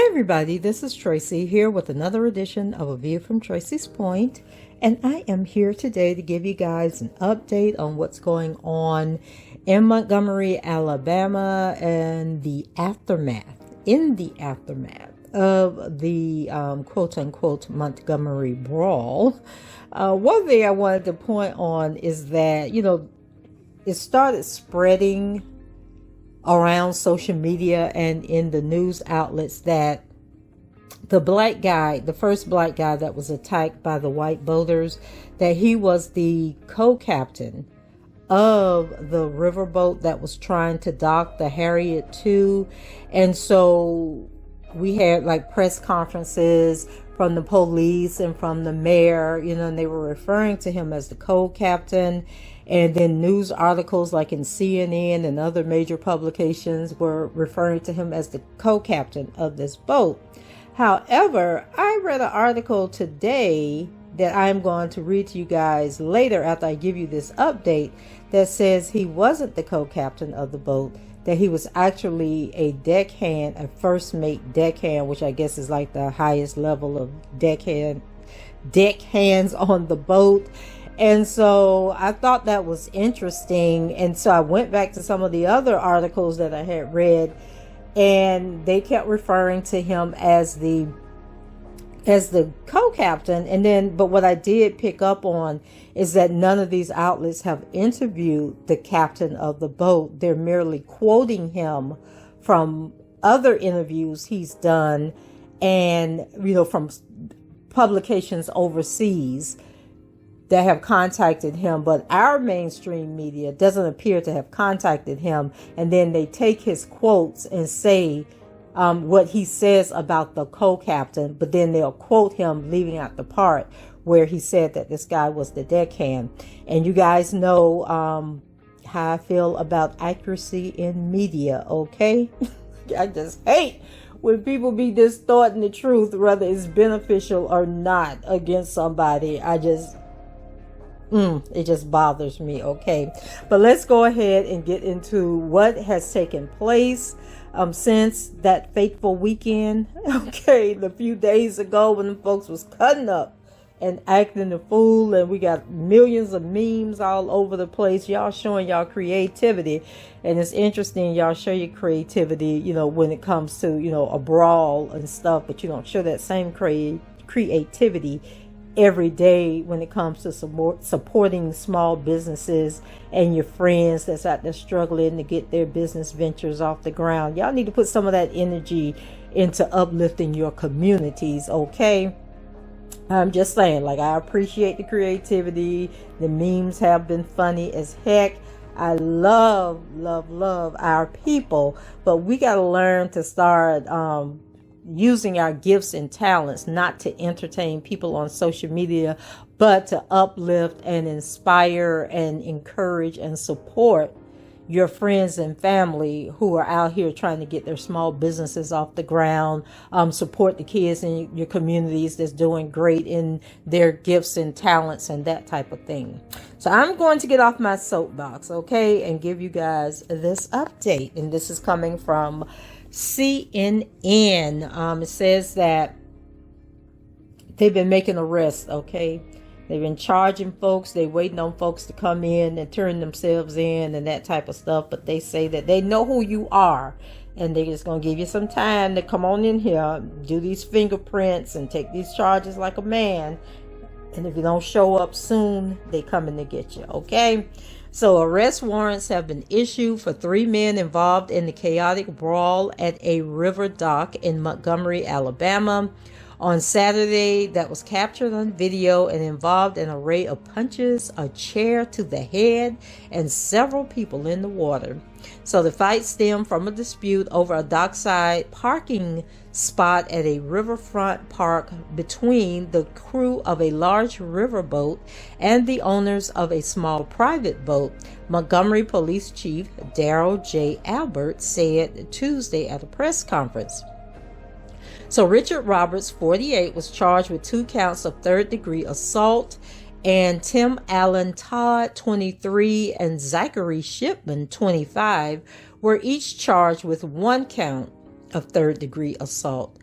Everybody, this is Tracy here with another edition of A View from Tracy's Point, and I am here today to give you guys an update on what's going on in Montgomery, Alabama, and the aftermath of the quote-unquote Montgomery brawl. One thing I wanted to point on is that, it started spreading around social media and in the news outlets that the first black guy that was attacked by the white boaters, that he was the co-captain of the riverboat that was trying to dock the Harriet II. And so we had like press conferences from the police and from the mayor, and they were referring to him as the co-captain. And then news articles like in CNN and other major publications were referring to him as the co-captain of this boat. However, I read an article today that I'm going to read to you guys later after I give you this update that says he wasn't the co-captain of the boat, that he was actually a deckhand, a first mate deckhand, which I guess is like the highest level of deckhands on the boat. And so I thought that was interesting. And so I went back to some of the other articles that I had read, and they kept referring to him as the co-captain. But what I did pick up on is that none of these outlets have interviewed the captain of the boat. They're merely quoting him from other interviews he's done and, from publications overseas that have contacted him, but our mainstream media doesn't appear to have contacted him. And then they take his quotes and say what he says about the co-captain, but then they'll quote him leaving out the part where he said that this guy was the deckhand. And you guys know how I feel about accuracy in media, okay? I just hate when people be distorting the truth, whether it's beneficial or not, against somebody. It just bothers me, okay? But let's go ahead and get into what has taken place since that fateful weekend, okay? The few days ago when the folks was cutting up and acting the fool, and we got millions of memes all over the place, y'all showing y'all creativity. And it's interesting, y'all show your creativity, when it comes to, a brawl and stuff, but you don't show that same creativity every day when it comes to supporting small businesses and your friends that's out there struggling to get their business ventures off the ground. Y'all need to put some of that energy into uplifting your communities, okay? I'm just saying, I appreciate the creativity. The memes have been funny as heck. I love our people, but we got to learn to start using our gifts and talents, not to entertain people on social media, but to uplift and inspire and encourage and support your friends and family who are out here trying to get their small businesses off the ground. Support the kids in your communities that's doing great in their gifts and talents and that type of thing. So I'm going to get off my soapbox, okay, and give you guys this update. And this is coming from CNN. It says that they've been making arrests, okay? They've been charging folks. They waiting on folks to come in and turn themselves in and that type of stuff. But they say that they know who you are, and they're just going to give you some time to come on in here, do these fingerprints, and take these charges like a man. And if you don't show up soon, they coming to get you, okay? So arrest warrants have been issued for 3 men involved in the chaotic brawl at a river dock in Montgomery, Alabama. on Saturday that was captured on video and involved an array of punches, a chair to the head, and several people in the water. So the fight stemmed from a dispute over a dockside parking spot at a riverfront park between the crew of a large riverboat and the owners of a small private boat, Montgomery Police Chief Darrell J. Albert said Tuesday at a press conference. So Richard Roberts, 48, was charged with 2 counts of third-degree assault, and Tim Allen Todd, 23, and Zachary Shipman, 25, were each charged with 1 count of third-degree assault.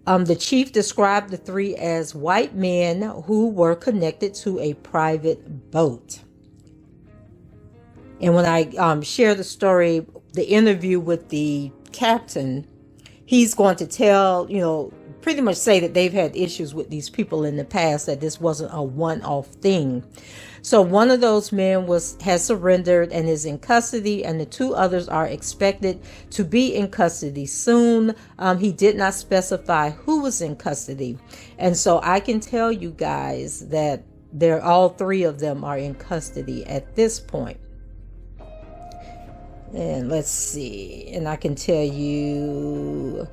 The chief described the 3 as white men who were connected to a private boat. And when I share the story, the interview with the captain, he's going to tell, pretty much say that they've had issues with these people in the past, that this wasn't a one-off thing. So one of those men has surrendered and is in custody, and the 2 others are expected to be in custody soon. He did not specify who was in custody. And so I can tell you guys that all 3 of them are in custody at this point. And let's see, and I can tell you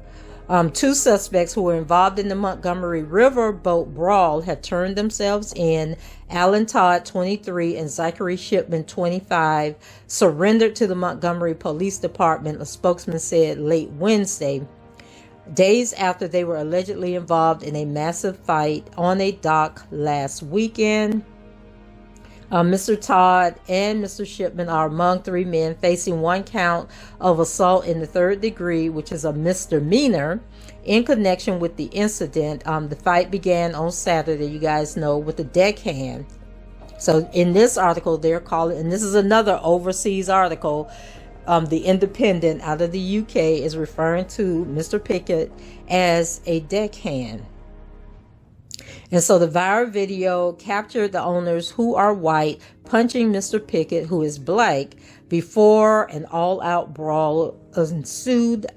2 suspects who were involved in the Montgomery River boat brawl have turned themselves in. Alan Todd, 23, and Zachary Shipman, 25, surrendered to the Montgomery Police Department, a spokesman said late Wednesday, days after they were allegedly involved in a massive fight on a dock last weekend. Mr. Todd and Mr. Shipman are among 3 men facing 1 count of assault in the 3rd degree, which is a misdemeanor, in connection with the incident. The fight began on Saturday, you guys know, with a deckhand. So in this article, they're calling, and this is another overseas article, the Independent out of the UK is referring to Mr. Pickett as a deckhand. And so the viral video captured the owners, who are white, punching Mr. Pickett, who is black, before an all-out brawl ensued,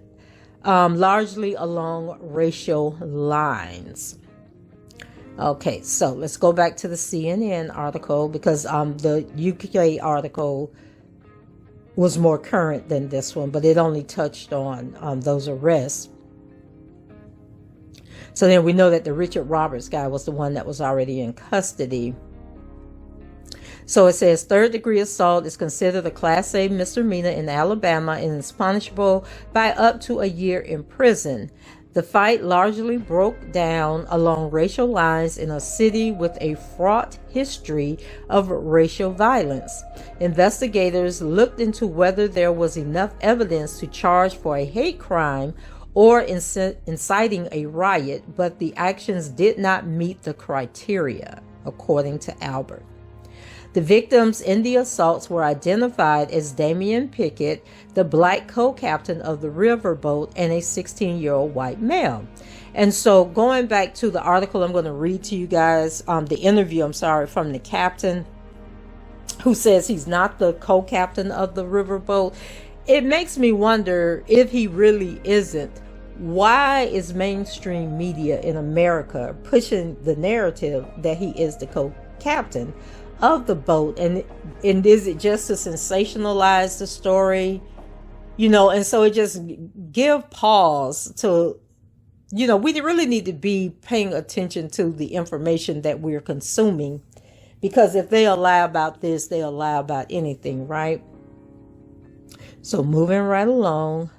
largely along racial lines. Okay, so let's go back to the CNN article, because the UK article was more current than this one, but it only touched on those arrests. So then we know that the Richard Roberts guy was the one that was already in custody. So it says 3rd degree assault is considered a Class A misdemeanor in Alabama and is punishable by up to a year in prison. The fight largely broke down along racial lines in a city with a fraught history of racial violence. Investigators looked into whether there was enough evidence to charge for a hate crime or inciting a riot, but the actions did not meet the criteria, according to Albert. The victims in the assaults were identified as Damien Pickett, the black co-captain of the riverboat, and a 16-year-old white male. And so going back to the article, I'm going to read to you guys the interview, from the captain, who says he's not the co-captain of the riverboat. It makes me wonder, if he really isn't, why is mainstream media in America pushing the narrative that he is the co-captain of the boat? And is it just to sensationalize the story? And so it just give pause to, we really need to be paying attention to the information that we're consuming, because if they lie about this, they'll lie about anything, right? So moving right along.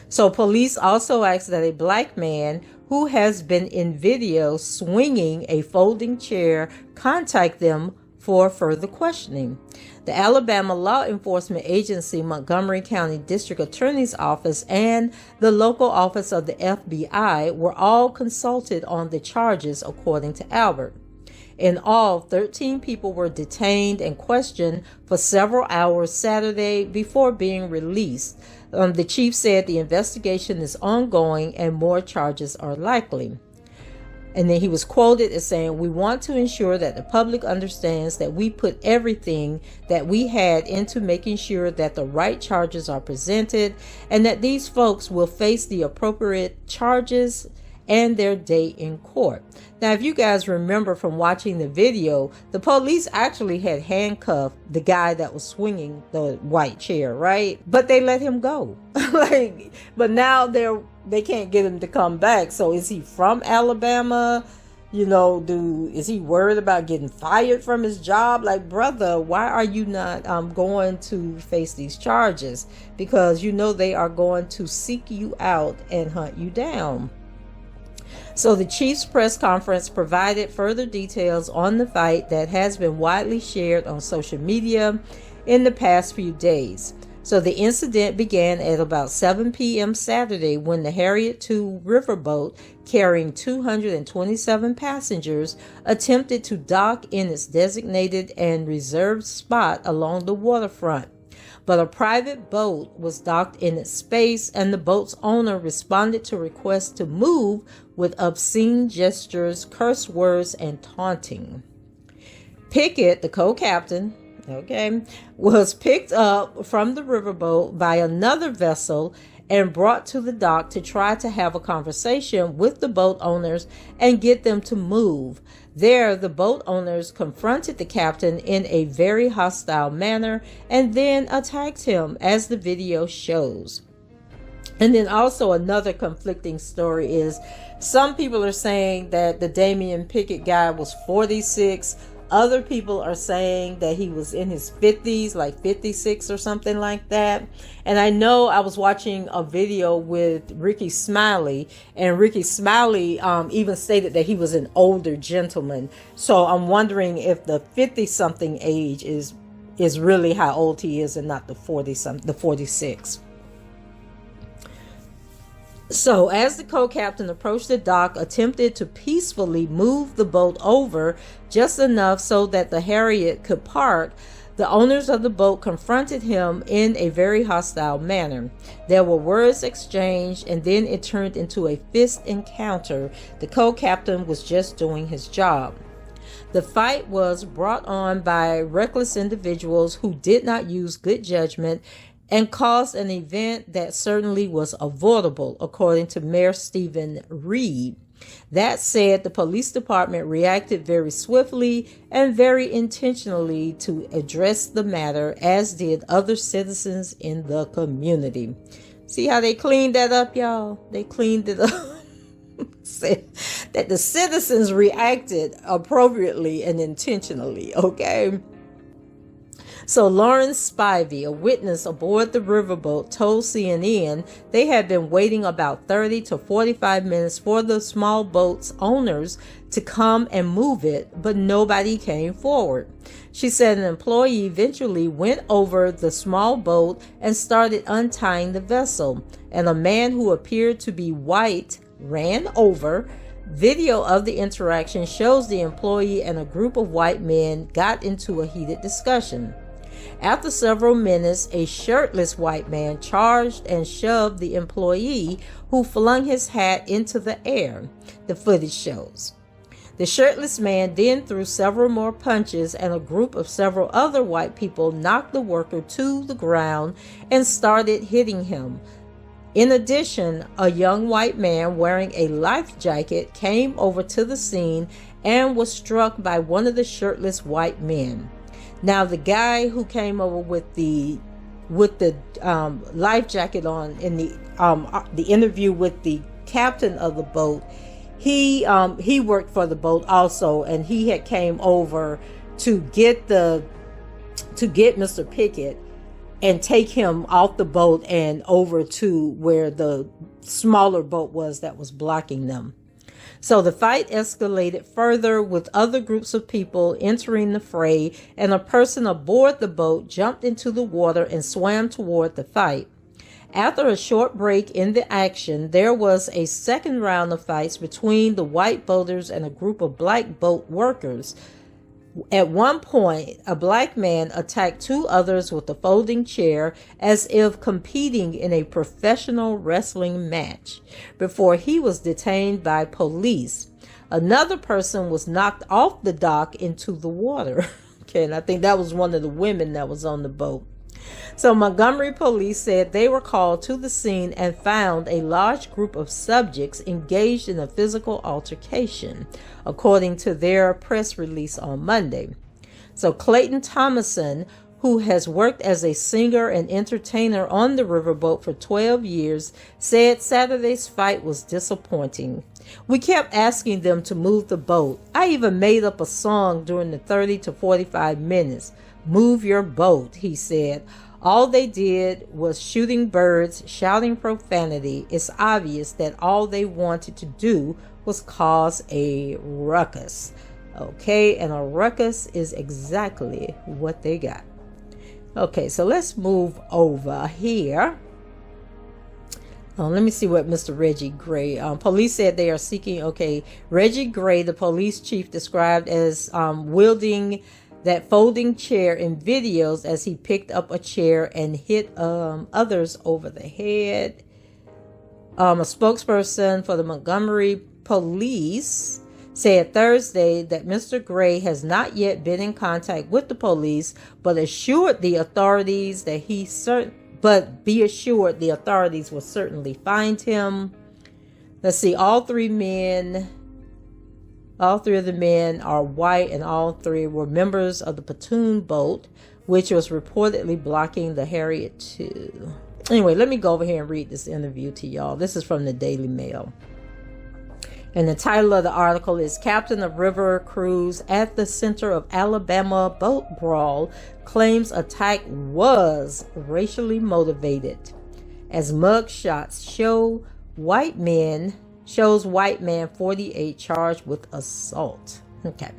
So police also asked that a black man who has been in video swinging a folding chair contact them for further questioning. The Alabama Law Enforcement Agency, Montgomery County District Attorney's Office, and the local office of the FBI were all consulted on the charges, according to Albert. In all, 13 people were detained and questioned for several hours Saturday before being released. The chief said the investigation is ongoing and more charges are likely. And then he was quoted as saying, "We want to ensure that the public understands that we put everything that we had into making sure that the right charges are presented and that these folks will face the appropriate charges and their day in court. Now, if you guys remember from watching the video, the police actually had handcuffed the guy that was swinging the white chair, right? But they let him go. But now they can't get him to come back. So is he from Alabama? Is he worried about getting fired from his job? Like, brother, why are you not going to face these charges? Because they are going to seek you out and hunt you down. So the chief's press conference provided further details on the fight that has been widely shared on social media in the past few days. So the incident began at about 7 p.m. Saturday when the Harriet II riverboat carrying 227 passengers attempted to dock in its designated and reserved spot along the waterfront. But a private boat was docked in its space, and the boat's owner responded to requests to move with obscene gestures, curse words, and taunting. Pickett, the co-captain, was picked up from the riverboat by another vessel and brought to the dock to try to have a conversation with the boat owners and get them to move. There, the boat owners confronted the captain in a very hostile manner and then attacked him, as the video shows. And then also another conflicting story is some people are saying that the Damien Pickett guy was 46. Other people are saying that he was in his 50s, like 56 or something like that. And I know I was watching a video with Ricky Smiley, and Ricky Smiley even stated that he was an older gentleman. So I'm wondering if the 50-something age is really how old he is and not the 46. So as the co-captain approached the dock, attempted to peacefully move the boat over just enough so that the Harriet could park, the owners of the boat confronted him in a very hostile manner. There were words exchanged, and then it turned into a fist encounter. The co-captain was just doing his job. The fight was brought on by reckless individuals who did not use good judgment and caused an event that certainly was avoidable, according to Mayor Stephen Reed. That said, the police department reacted very swiftly and very intentionally to address the matter, as did other citizens in the community. See how they cleaned that up, y'all? They cleaned it up. Said that the citizens reacted appropriately and intentionally, okay? So Lawrence Spivey, a witness aboard the riverboat, told CNN they had been waiting about 30 to 45 minutes for the small boat's owners to come and move it, but nobody came forward. She said an employee eventually went over the small boat and started untying the vessel, and a man who appeared to be white ran over. Video of the interaction shows the employee and a group of white men got into a heated discussion. After several minutes, a shirtless white man charged and shoved the employee, who flung his hat into the air, the footage shows. The shirtless man then threw several more punches, and a group of several other white people knocked the worker to the ground and started hitting him. In addition, a young white man wearing a life jacket came over to the scene and was struck by one of the shirtless white men. Now, the guy who came over with the life jacket on in the interview with the captain of the boat, he worked for the boat also, and he had came over to get Mr. Pickett and take him off the boat and over to where the smaller boat was that was blocking them. So the fight escalated further, with other groups of people entering the fray, and a person aboard the boat jumped into the water and swam toward the fight. After a short break in the action, there was a second round of fights between the white boaters and a group of black boat workers. At one point, a black man attacked two others with a folding chair as if competing in a professional wrestling match before he was detained by police. Another person was knocked off the dock into the water. Okay, and I think that was one of the women that was on the boat. So Montgomery police said they were called to the scene and found a large group of subjects engaged in a physical altercation, according to their press release on Monday. So Clayton Thomason, who has worked as a singer and entertainer on the riverboat for 12 years, said Saturday's fight was disappointing. We kept asking them to move the boat. I even made up a song during the 30 to 45 minutes. Move your boat, he said. All they did was shooting birds, shouting profanity. It's obvious that all they wanted to do was cause a ruckus. Okay, and a ruckus is exactly what they got. Okay, so let's move over here. Let me see what Mr. Reggie Gray. Police said they are seeking. Okay, Reggie Gray, the police chief, described as wielding that folding chair in videos as he picked up a chair and hit others over the head. A spokesperson for the Montgomery police said Thursday that Mr. Gray has not yet been in contact with the police, but assured the authorities that be assured the authorities will certainly find him. Let's see, all three of the men are white, and all three were members of the pontoon boat, which was reportedly blocking the Harriet 2. Anyway, let me go over here and read this interview to y'all. This is from the Daily Mail. And the title of the article is Captain of River Cruise at the Center of Alabama Boat Brawl Claims Attack Was Racially Motivated. As mug shots shows white man 48 charged with assault. Okay.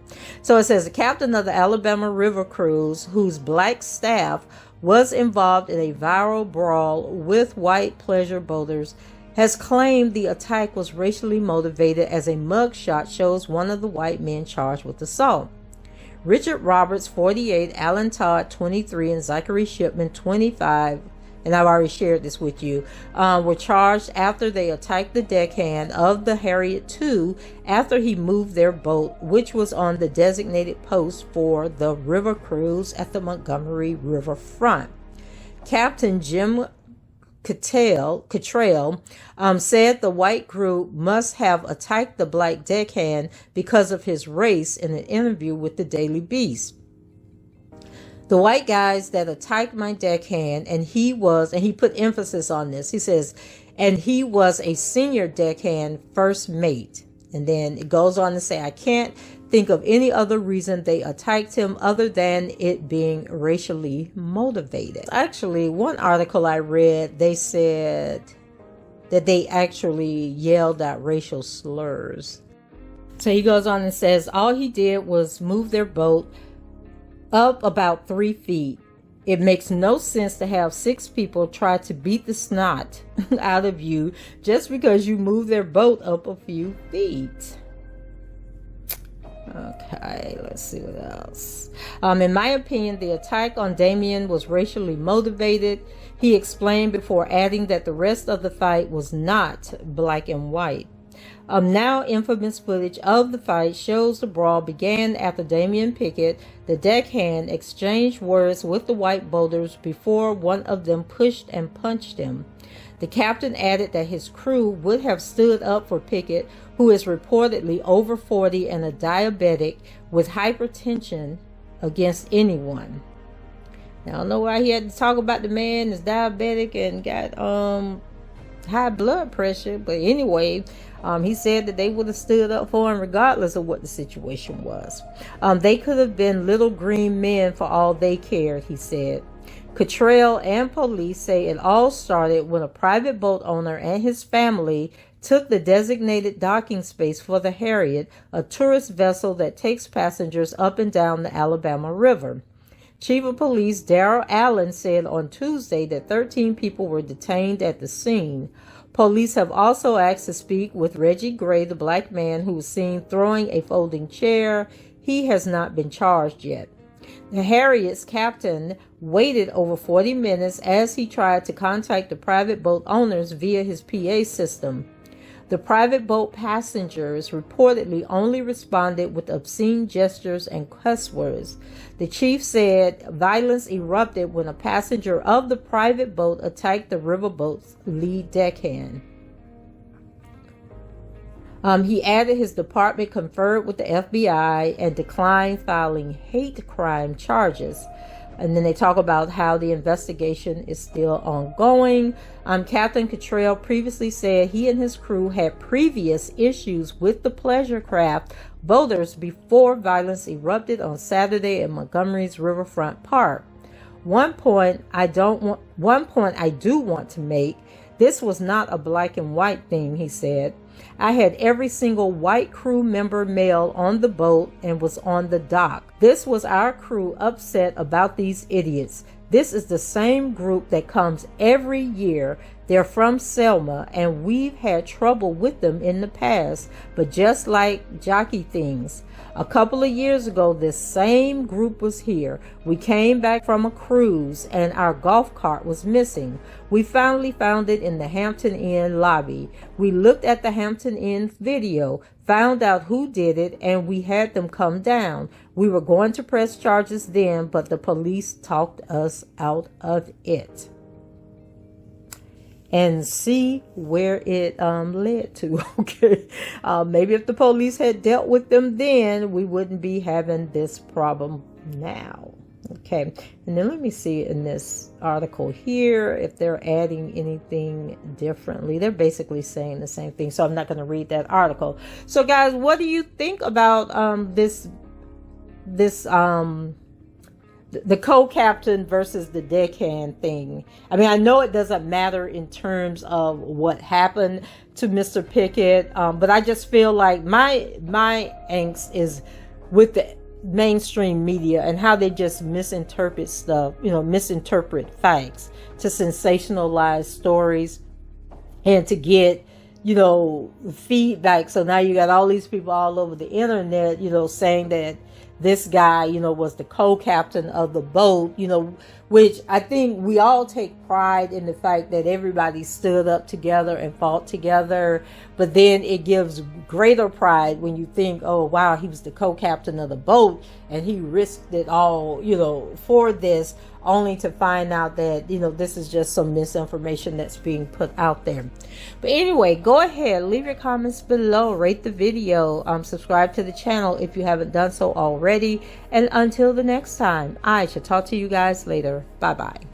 So it says the captain of the Alabama River Cruise, whose black staff was involved in a viral brawl with white pleasure boaters, has claimed the attack was racially motivated as a mugshot shows one of the white men charged with assault. Richard Roberts, 48, Alan Todd, 23, and Zachary Shipman, 25, and I've already shared this with you, were charged after they attacked the deckhand of the Harriet 2 after he moved their boat, which was on the designated post for the river cruise at the Montgomery riverfront. Captain Jim Cottrell said the white group must have attacked the black deckhand because of his race in an interview with the Daily Beast. The white guys that attacked my deckhand, and he put emphasis on this. He says, and he was a senior deckhand first mate. And then it goes on to say, I can't think of any other reason they attacked him other than it being racially motivated. Actually, one article I read, they said that they actually yelled out racial slurs. So he goes on and says, all he did was move their boat up about 3 feet. It makes no sense to have 6 people try to beat the snot out of you just because you move their boat up a few feet. Okay, let's see what else. In my opinion, the attack on Damien was racially motivated, he explained, before adding that the rest of the fight was not black and white. Now infamous footage of the fight shows the brawl began after Damien Pickett, the deckhand, exchanged words with the white boaters before one of them pushed and punched him. The captain added that his crew would have stood up for Pickett, who is reportedly over 40 and a diabetic with hypertension, against anyone. Now, I don't know why he had to talk about the man is diabetic and got high blood pressure, but anyway, he said that they would have stood up for him regardless of what the situation was. They could have been little green men for all they cared, he said. Cottrell and police say it all started when a private boat owner and his family took the designated docking space for the Harriet, a tourist vessel that takes passengers up and down the Alabama River. Chief of Police Darrell Allen said on Tuesday that 13 people were detained at the scene. Police have also asked to speak with Reggie Gray, the black man who was seen throwing a folding chair. He has not been charged yet. The Harriet's captain waited over 40 minutes as he tried to contact the private boat owners via his PA system. The private boat passengers reportedly only responded with obscene gestures and cuss words. The chief said violence erupted when a passenger of the private boat attacked the riverboat's lead deckhand. He added his department conferred with the FBI and declined filing hate crime charges. And then they talk about how the investigation is still ongoing. Captain Cottrell previously said he and his crew had previous issues with the pleasure craft boaters before violence erupted on Saturday at Montgomery's Riverfront Park. One point I do want to make: this was not a black and white thing, he said. I had every single white crew member male on the boat and was on the dock. This was our crew upset about these idiots. This is the same group that comes every year. They're from Selma, and we've had trouble with them in the past, but just like jockey things. A couple of years ago, this same group was here. We came back from a cruise, and our golf cart was missing. We finally found it in the Hampton Inn lobby. We looked at the Hampton Inn video, found out who did it, and we had them come down. We were going to press charges then, but the police talked us out of it. And see where it led to. Okay, maybe if the police had dealt with them then, we wouldn't be having this problem now. Okay, and then let me see in this article here if they're adding anything differently. They're basically saying the same thing, so I'm not going to read that article. So guys, what do you think about the co-captain versus the deckhand thing? I mean, I know it doesn't matter in terms of what happened to Mr. Pickett, but I just feel like my angst is with the mainstream media and how they just misinterpret stuff, misinterpret facts to sensationalize stories and to get, feedback. So now you got all these people all over the internet, saying that this guy, was the co-captain of the boat, which I think we all take pride in the fact that everybody stood up together and fought together. But then it gives greater pride when you think, oh, wow, he was the co-captain of the boat and he risked it all, for this, only to find out that, this is just some misinformation that's being put out there. But anyway, go ahead, leave your comments below, rate the video, subscribe to the channel if you haven't done so already. And until the next time, I shall talk to you guys later. Bye-bye.